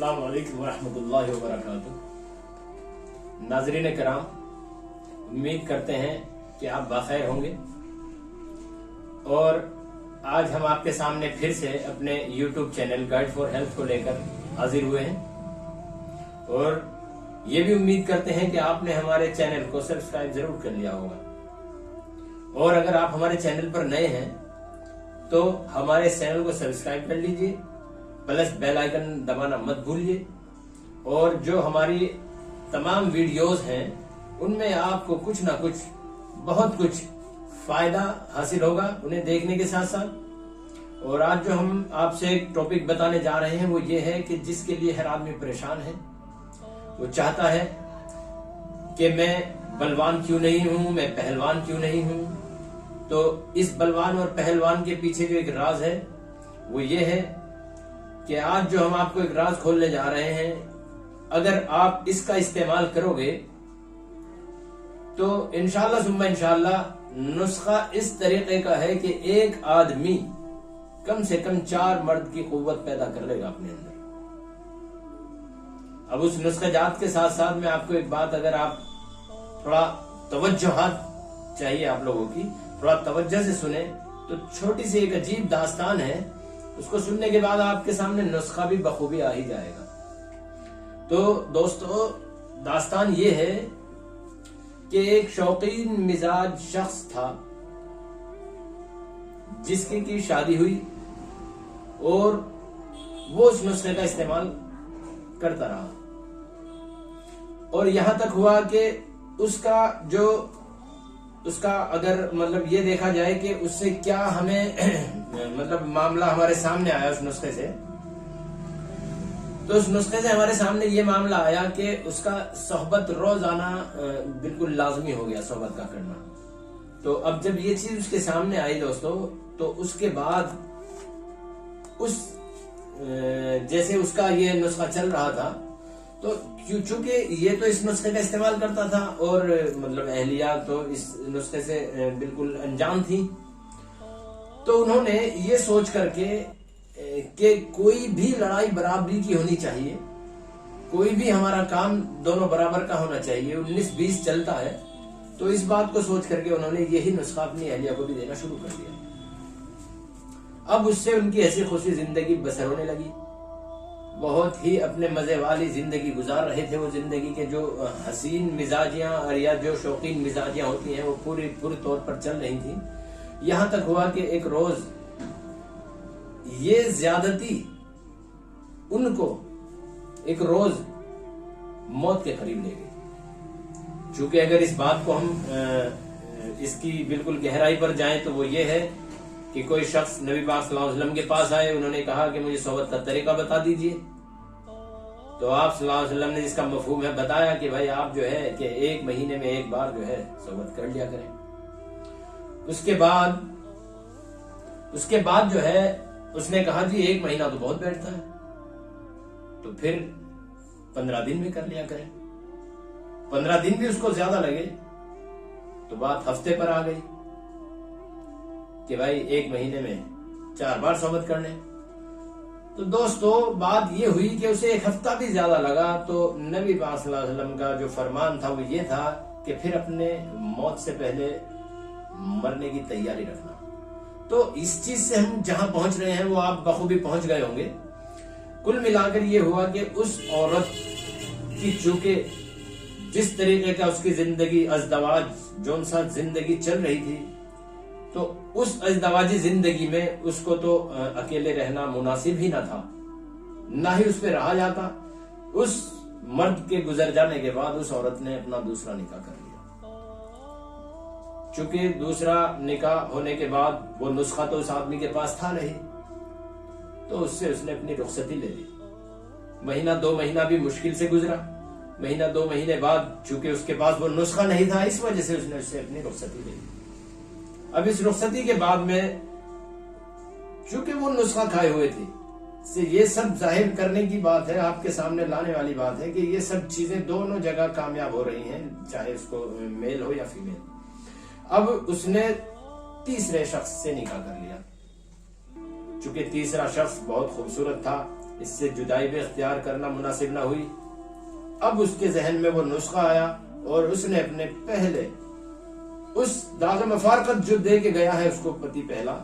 अस्सलाम वालेकुम वरहमतुल्लाहि वबरकातुहू। नाज़रीन कराम, उम्मीद करते हैं कि आप बखैर होंगे और आज हम आपके सामने फिर से अपने YouTube channel guide for health को लेकर हाजिर हुए हैं और ये भी उम्मीद करते हैं कि आपने हमारे चैनल को सब्सक्राइब जरूर कर लिया होगा। और अगर आप हमारे चैनल पर नए हैं तो हमारे चैनल को सब्सक्राइब कर लीजिए, प्लस बेल आइकन दबाना मत भूलिए। और जो हमारी तमाम वीडियोस हैं उनमें आपको कुछ ना कुछ बहुत कुछ फायदा हासिल होगा उन्हें देखने के साथ साथ। और आज जो हम आपसे एक टॉपिक बताने जा रहे हैं वो ये है कि जिसके लिए हर आदमी परेशान है, वो चाहता है कि मैं बलवान क्यों नहीं हूं, मैं पहलवान क्यों नहीं हूं। तो इस बलवान और पहलवान के पीछे जो एक राज है वो ये है कि आज जो हम आपको एक राज खोलने जा रहे हैं, अगर आप इसका इस्तेमाल करोगे तो इंशाअल्लाह सुम्मा इंशाअल्लाह नुस्खा इस तरीके का है कि एक आदमी कम से कम 4 मर्द की कुव्वत पैदा कर लेगा अपने अंदर। अब उस नुस्खे जात के साथ साथ मैं आपको एक बात, अगर आप थोड़ा तवज्जोहात चाहिए आप लोगों की, थोड़ा तवज्जो से सुने तो छोटी सी एक अजीब दास्तान है, उसको सुनने के बाद आपके सामने नुस्खा भी बखूबी आ ही जाएगा। तो दोस्तों, दास्तान ये है कि एक शौकीन मिजाज शख्स था जिसकी की शादी हुई और वो उस नुस्खे का इस्तेमाल करता रहा और यहां तक हुआ कि उसका अगर मतलब ये देखा जाए कि उससे क्या हमें मतलब मामला हमारे सामने आया उस नुस्खे से, तो उस नुस्खे से हमारे सामने ये मामला आया कि उसका सोहबत रोजाना बिल्कुल लाजमी हो गया सोहबत का करना। तो अब जब ये चीज उसके सामने आई दोस्तों, तो उसके बाद उस जैसे उसका ये नुस्खा चल रहा था, तो चूंकि ये तो इस नुस्खे का इस्तेमाल करता था और मतलब अहलिया तो इस नुस्खे से बिल्कुल अनजान थी, तो उन्होंने ये सोच करके कि कोई भी लड़ाई बराबरी की होनी चाहिए, कोई भी हमारा काम दोनों बराबर का होना चाहिए, 19-20 चलता है। तो इस बात को सोच करके उन्होंने यही नुस्खा अपनी अहलिया को भी देना शुरू कर दिया। अब उससे उनकी ऐसी खुशी जिंदगी बसर होने लगी, बहुत ही अपने मजे वाली जिंदगी गुजार रहे थे। वो जिंदगी के जो हसीन मिजाजियां और या जो शौकीन मिजाजियां होती हैं वो पूरी तौर पर चल रही थी। यहां तक हुआ कि एक रोज ये ज्यादती उनको एक रोज मौत के करीब ले गई। चूंकि अगर इस बात को हम इसकी बिल्कुल गहराई पर जाएं तो वो ये है कि कोई शख्स नबी पाक सल्लल्लाहु अलैहि वसल्लम के पास आए, उन्होंने कहा कि मुझे सोहबत का तरीका बता दीजिए। तो आप सल्लल्लाहु अलैहि वसल्लम ने जिसका मफहूम है बताया कि भाई आप जो है कि 1 महीने में एक बार जो है सोहबत कर लिया करें। उसके बाद जो है उसने कहा जी 1 महीना तो बहुत बैठता है, तो फिर 15 दिन में कर लिया करें। 15 दिन भी उसको ज्यादा लगे तो बात हफ्ते पर आ गई कि भाई 1 महीने में 4 बार सोहबत करने। तो दोस्तों बात ये हुई कि उसे 1 हफ्ता भी ज्यादा लगा। तो नबी पाक सल्लल्लाहु अलैहि वसल्लम का जो फरमान था वो ये था कि फिर अपने मौत से पहले मरने की तैयारी रखना। तो इस चीज से हम जहां पहुंच रहे हैं वो आप बखूबी पहुंच गए होंगे। कुल मिलाकर ये हुआ कि उस औरत की चूंकि जिस तरीके का उसकी जिंदगी अज़दवाज जोन सा जिंदगी चल रही थी, तो उस अज़दवाजी जिंदगी में उसको तो अकेले रहना मुनासिब ही ना था, ना ही उस पर रहा जाता। उस मर्द के गुजर जाने के बाद उस औरत ने अपना दूसरा निकाह कर लिया। चूंकि दूसरा निकाह होने के बाद वो नुस्खा तो उस आदमी के पास था नहीं, तो उससे उसने अपनी रुखसती ले ली। 1-2 महीना भी मुश्किल से गुजरा। 1-2 महीने बाद चूंकि उसके पास वो नुस्खा नहीं था, इस वजह से उसने उससे अपनी रुखसती ले ली। अब इस रुखसती के बाद में चूंकि वो नुस्खा खाए हुए थे, से ये सब जाहिर करने की बात है, आपके सामने लाने वाली बात है कि ये सब चीजें दोनों जगह कामयाब हो रही हैं, चाहे उसको मेल हो या फीमेल। अब उसने तीसरे शख्स से निकाह कर लिया। चूंकि तीसरा शख्स बहुत खूबसूरत था, اس سے جدائی بھی اختیار کرنا مناسب نہ ہوئی۔ اب اس کے ذہن میں وہ نسخہ آیا اور اس نے اپنے پہلے اس داغ مفارقت جو دے کے گیا ہے اس کو پتی پہلا،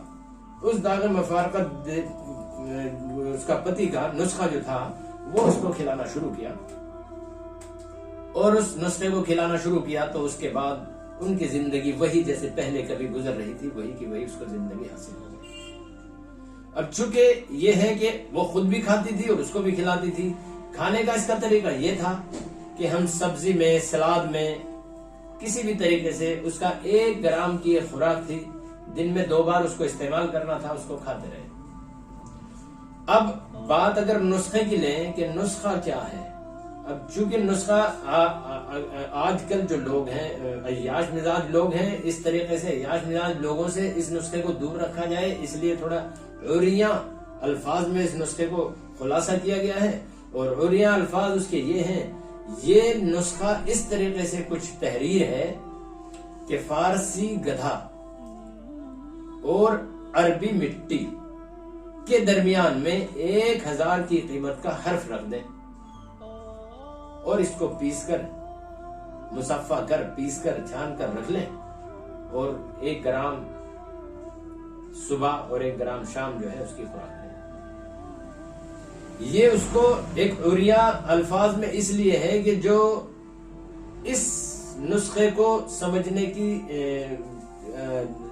اس داغ مفارقت اس کا پتی کا نسخہ جو تھا وہ اس کو کھلانا شروع کیا، اور اس نسخے کو کھلانا شروع کیا تو اس کے بعد ان کی زندگی وہی جیسے پہلے کبھی گزر رہی تھی وہی کی وہی اس کو زندگی حاصل ہو گئی۔ اب چونکہ یہ ہے کہ وہ خود بھی کھاتی تھی اور اس کو بھی کھلاتی تھی، کھانے کا اس کا طریقہ یہ تھا کہ ہم سبزی میں، سلاد میں، کسی بھی طریقے سے اس کا 1 گرام کی ایک خوراک تھی، دن میں 2 بار اس کو استعمال کرنا تھا، اس کو کھاتے رہے۔ اب بات اگر نسخے کی لیں کہ نسخہ کیا ہے، اب چونکہ نسخہ آج کل جو لوگ ہیں عیاش مزاج لوگ ہیں، اس طریقے سے عیاش مزاج لوگوں سے اس نسخے کو دور رکھا جائے، اس لیے تھوڑا عریاں الفاظ میں اس نسخے کو خلاصہ کیا گیا ہے، اور عریاں الفاظ اس کے یہ ہیں، یہ نسخہ اس طریقے سے کچھ تحریر ہے کہ فارسی گدھا اور عربی مٹی کے درمیان میں 1000 کی قیمت کا حرف رکھ دیں اور اس کو پیس کر مصفہ کر پیس کر چھان کر رکھ لیں، اور 1 گرام صبح اور 1 گرام شام جو ہے اس کی خوراک لیں۔ یہ اس کو ایک عریہ الفاظ میں اس لیے ہے کہ جو اس نسخے کو سمجھنے کی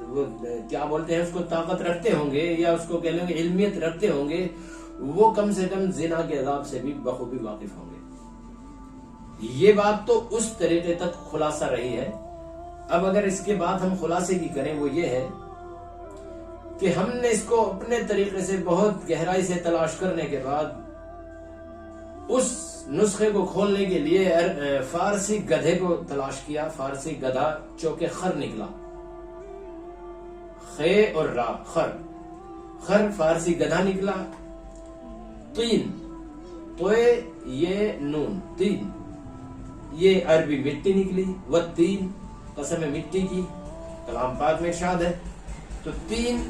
وہ کیا بولتے ہیں اس کو طاقت رکھتے ہوں گے، یا اس کو کہہ لیں گے علمیت رکھتے ہوں گے، وہ کم سے کم زنا کے عذاب سے بھی بخوبی واقف ہوں گے۔ یہ بات تو اس طریقے تک خلاصہ رہی ہے۔ اب اگر اس کے بعد ہم خلاصے کی کریں وہ یہ ہے کہ ہم نے اس کو اپنے طریقے سے بہت گہرائی سے تلاش کرنے کے بعد اس نسخے کو کھولنے کے لیے فارسی گدھے کو تلاش کیا۔ فارسی گدھا چوکے خر نکلا، خے اور را، خر فارسی گدھا نکلا۔ تین توئے یہ نون، تین یہ عربی مٹی نکلی، وہ تین قسم مٹی کی کلام پاک میں ارشاد ہے، تو 3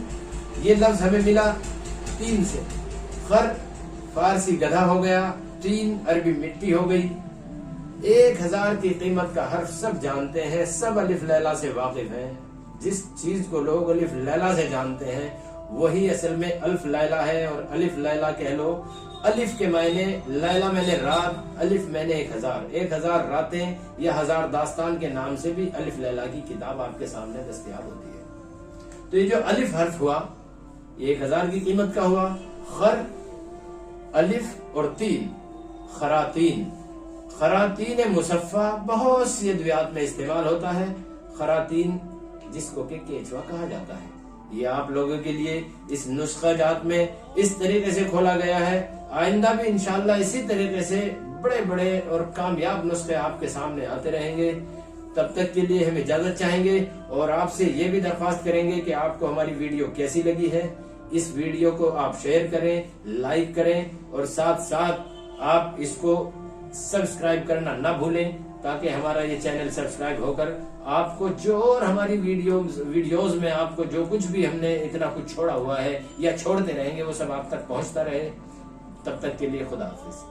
یہ لفظ ہمیں ملا 3 سے، خر فارسی گدھا ہو گیا، 3 عربی مٹی ہو گئی، 1000 کی قیمت کا حرف سب جانتے ہیں، سب الف لیلا سے واقف ہیں۔ جس چیز کو لوگ الف لیلا سے جانتے ہیں وہی اصل میں الف لیلا ہے، اور الف لیلا کہہ لو، الف کے معنی لیلا میں نے رات، الف میں نے 1000 راتیں یا 1000 داستان کے نام سے بھی الف لیلا کی کتاب آپ کے سامنے دستیاب ہوتی ہے۔ تو یہ جو الف حرف ہوا یہ 1000 کی قیمت کا ہوا، خر الف اور 3 خراتین مصفہ بہت سی ادویات میں استعمال ہوتا ہے، خراتین جس کو کہ کیچوا کہا جاتا ہے۔ یہ آپ لوگوں کے لیے اس نسخہ جات میں اس طریقے سے کھولا گیا ہے، آئندہ بھی انشاءاللہ اسی طریقے سے بڑے بڑے اور کامیاب نسخے آپ کے سامنے آتے رہیں گے۔ تب تک کے لیے ہم اجازت چاہیں گے، اور آپ سے یہ بھی درخواست کریں گے کہ آپ کو ہماری ویڈیو کیسی لگی ہے۔ اس ویڈیو کو آپ شیئر کریں، لائک کریں، اور ساتھ ساتھ آپ اس کو سبسکرائب کرنا نہ بھولیں، تاکہ ہمارا یہ چینل سبسکرائب ہو کر آپ کو جو اور ہماری ویڈیوز میں آپ کو جو کچھ بھی ہم نے اتنا کچھ چھوڑا ہوا ہے یا چھوڑتے رہیں گے وہ سب آپ تک پہنچتا رہے۔ تب تک کے لیے خدا حافظ۔